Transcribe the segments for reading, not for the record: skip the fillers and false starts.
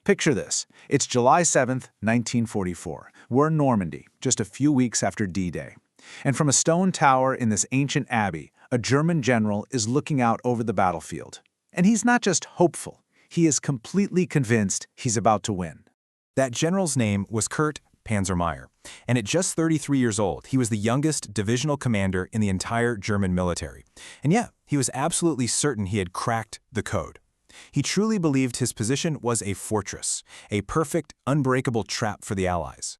Picture this. It's July 7th, 1944. We're in Normandy, just a few weeks after D-Day. And from a stone tower in this ancient abbey, a German general is looking out over the battlefield. And he's not just hopeful, he is completely convinced he's about to win. That general's name was Kurt Panzer Meyer, and at just 33 years old, he was the youngest divisional commander in the entire German military. And yeah, he was absolutely certain he had cracked the code. He truly believed his position was a fortress, a perfect, unbreakable trap for the Allies.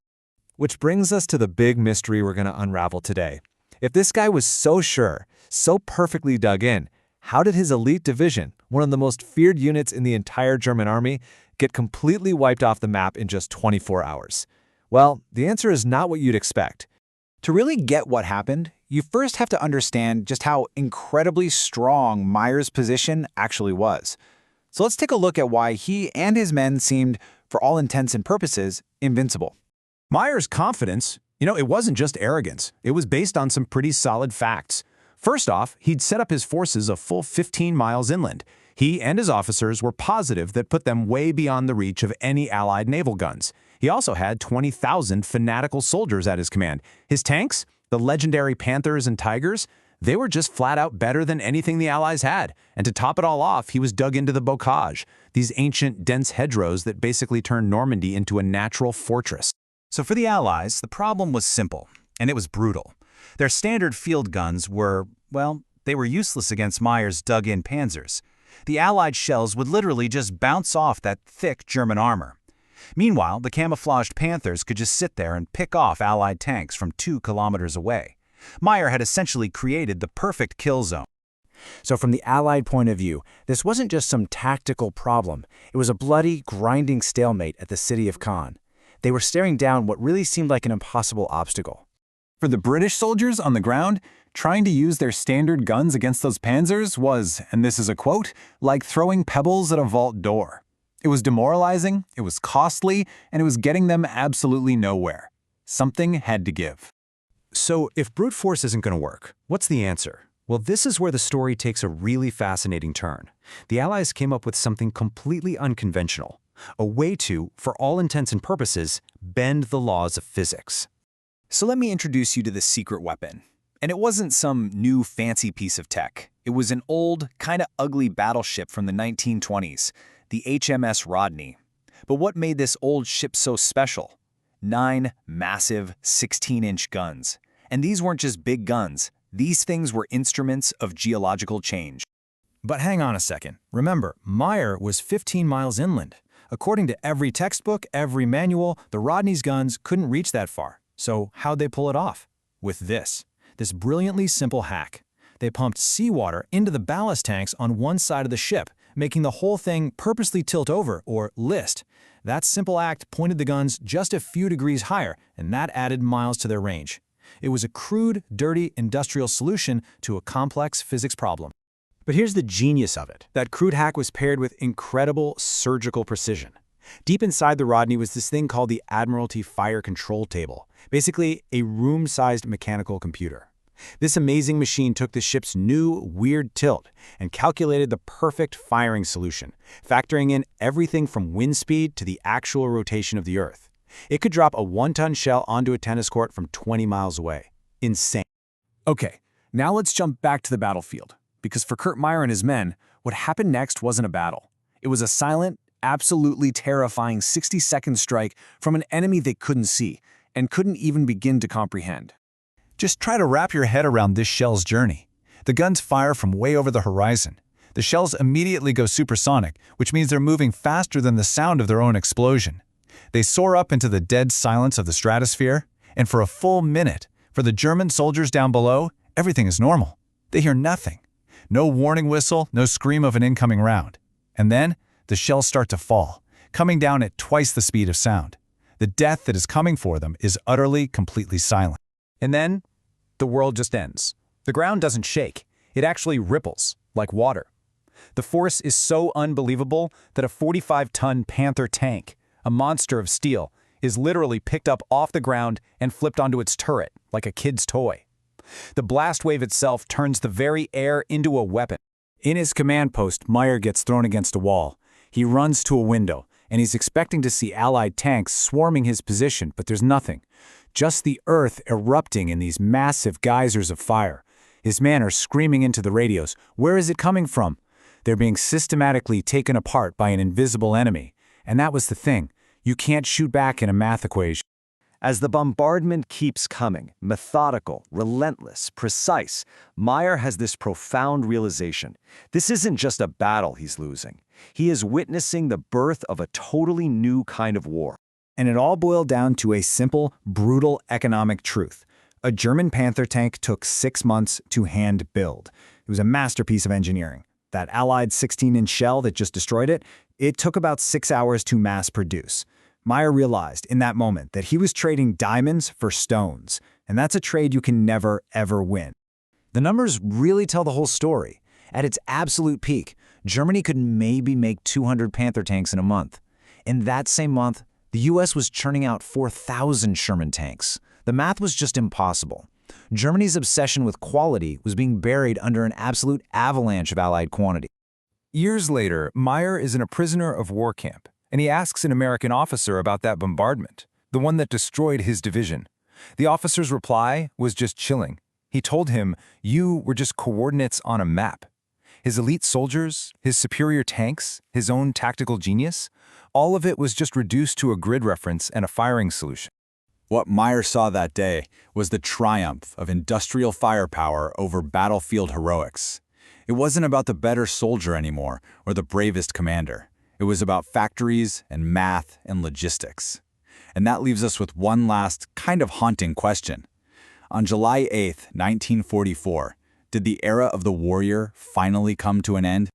Which brings us to the big mystery we're going to unravel today. If this guy was so sure, so perfectly dug in, how did his elite division, one of the most feared units in the entire German army, get completely wiped off the map in just 24 hours? Well, the answer is not what you'd expect. To really get what happened, you first have to understand just how incredibly strong Meyer's position actually was. So let's take a look at why he and his men seemed, for all intents and purposes, invincible. Meyer's confidence, it wasn't just arrogance. It was based on some pretty solid facts. First off, he'd set up his forces a full 15 miles inland. He and his officers were positive that put them way beyond the reach of any Allied naval guns. He also had 20,000 fanatical soldiers at his command. His tanks, the legendary Panthers and Tigers, they were just flat out better than anything the Allies had. And to top it all off, he was dug into the bocage, these ancient, dense hedgerows that basically turned Normandy into a natural fortress. So for the Allies, the problem was simple, and it was brutal. Their standard field guns were, well, they were useless against Meyer's dug-in panzers. The Allied shells would literally just bounce off that thick German armor. Meanwhile, the camouflaged Panthers could just sit there and pick off Allied tanks from 2 kilometers away. Meyer had essentially created the perfect kill zone. So from the Allied point of view, this wasn't just some tactical problem. It was a bloody, grinding stalemate at the city of Caen. They were staring down what really seemed like an impossible obstacle. For the British soldiers on the ground, trying to use their standard guns against those panzers was, and this is a quote, like throwing pebbles at a vault door. It was demoralizing, it was costly, and it was getting them absolutely nowhere. Something had to give. So if brute force isn't going to work, what's the answer? Well, this is where the story takes a really fascinating turn. The Allies came up with something completely unconventional, a way to, for all intents and purposes, bend the laws of physics. So let me introduce you to the secret weapon. And it wasn't some new fancy piece of tech. It was an old, kind of ugly battleship from the 1920s, the HMS Rodney. But what made this old ship so special? 9 massive 16-inch guns. And these weren't just big guns. These things were instruments of geological change. But hang on a second. Remember, Meyer was 15 miles inland. According to every textbook, every manual, the Rodney's guns couldn't reach that far. So how'd they pull it off? With this brilliantly simple hack. They pumped seawater into the ballast tanks on one side of the ship, making the whole thing purposely tilt over, or list. That simple act pointed the guns just a few degrees higher, and that added miles to their range. It was a crude, dirty, industrial solution to a complex physics problem. But here's the genius of it. That crude hack was paired with incredible surgical precision. Deep inside the Rodney was this thing called the Admiralty Fire Control Table, basically a room-sized mechanical computer. This amazing machine took the ship's new, weird tilt and calculated the perfect firing solution, factoring in everything from wind speed to the actual rotation of the Earth. It could drop a 1-ton shell onto a tennis court from 20 miles away. Insane. Okay, now let's jump back to the battlefield. Because for Kurt Meyer and his men, what happened next wasn't a battle. It was a silent, absolutely terrifying 60-second strike from an enemy they couldn't see and couldn't even begin to comprehend. Just try to wrap your head around this shell's journey. The guns fire from way over the horizon. The shells immediately go supersonic, which means they're moving faster than the sound of their own explosion. They soar up into the dead silence of the stratosphere, and for a full minute, for the German soldiers down below, everything is normal. They hear nothing. No warning whistle, no scream of an incoming round. And then, the shells start to fall, coming down at twice the speed of sound. The death that is coming for them is utterly, completely silent. And then, the world just ends. The ground doesn't shake. It actually ripples, like water. The force is so unbelievable that a 45-ton Panther tank, a monster of steel, is literally picked up off the ground and flipped onto its turret, like a kid's toy. The blast wave itself turns the very air into a weapon. In his command post, Meyer gets thrown against a wall. He runs to a window, and he's expecting to see Allied tanks swarming his position, but there's nothing. Just the earth erupting in these massive geysers of fire. His men are screaming into the radios, "Where is it coming from?" They're being systematically taken apart by an invisible enemy. And that was the thing. You can't shoot back in a math equation. As the bombardment keeps coming, methodical, relentless, precise, Meyer has this profound realization. This isn't just a battle he's losing. He is witnessing the birth of a totally new kind of war. And it all boiled down to a simple, brutal economic truth. A German Panther tank took 6 months to hand build. It was a masterpiece of engineering. That Allied 16-inch shell that just destroyed it, it took about 6 hours to mass produce. Meyer realized in that moment that he was trading diamonds for stones, and that's a trade you can never, ever win. The numbers really tell the whole story. At its absolute peak, Germany could maybe make 200 Panther tanks in a month. In that same month, the US was churning out 4,000 Sherman tanks. The math was just impossible. Germany's obsession with quality was being buried under an absolute avalanche of Allied quantity. Years later, Meyer is in a prisoner of war camp, and he asks an American officer about that bombardment, the one that destroyed his division. The officer's reply was just chilling. He told him, "You were just coordinates on a map." His elite soldiers, his superior tanks, his own tactical genius, all of it was just reduced to a grid reference and a firing solution. What Meyer saw that day was the triumph of industrial firepower over battlefield heroics. It wasn't about the better soldier anymore or the bravest commander. It was about factories and math and logistics. And that leaves us with one last kind of haunting question. On July 8, 1944, did the era of the warrior finally come to an end?